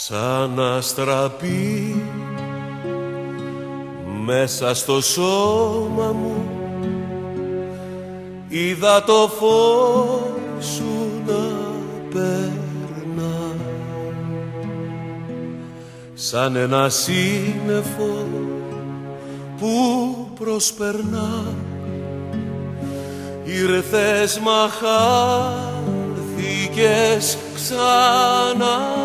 Σαν αστραπή μέσα στο σώμα μου είδα το φως σου να περνά, σαν ένα σύννεφο που προσπερνά. Ήρθες μα χάθηκες ξανά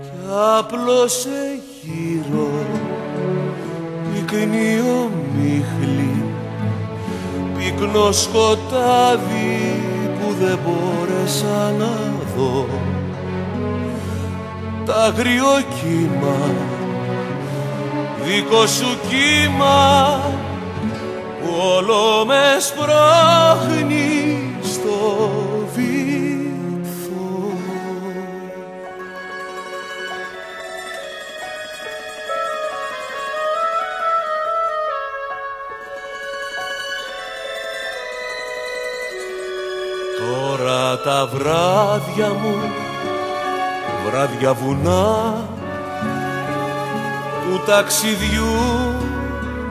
κι άπλωσε γύρω πυκνή ομίχλη, πυκνό σκοτάδι που δεν μπόρεσα να δω. Τ' άγριο κύμα, δικό σου κύμα, που όλο με σπρώχνει στο βυθό. Τώρα τα βράδια μου, βράδια βουνά του ταξιδιού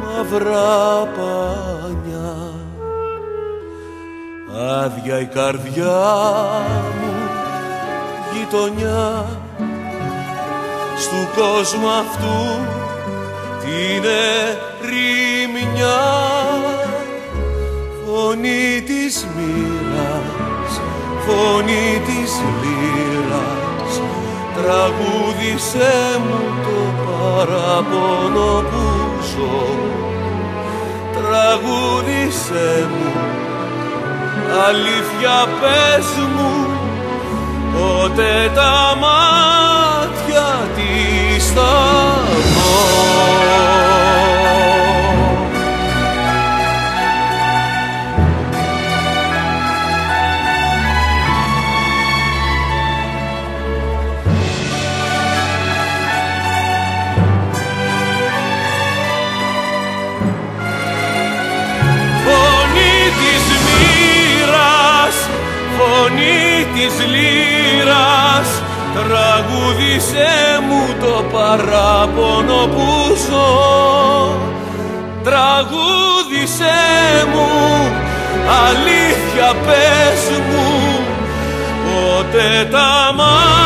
μαυρά πανιά, άδεια η καρδιά μου γειτονιά, στου κόσμου αυτού την ερημιά. Φωνή της μοίρας, φωνή της λύρας, τραγούδισέ μου το παραπονό που ζω. Τραγούδισέ μου, αλήθεια πες μου, πότε τα μάτια της θα δω. Φωνή της λύρας, τραγούδισέ μου το παράπονο που ζω. Τραγούδισέ μου, αλήθεια πες μου, πότε τα μάτια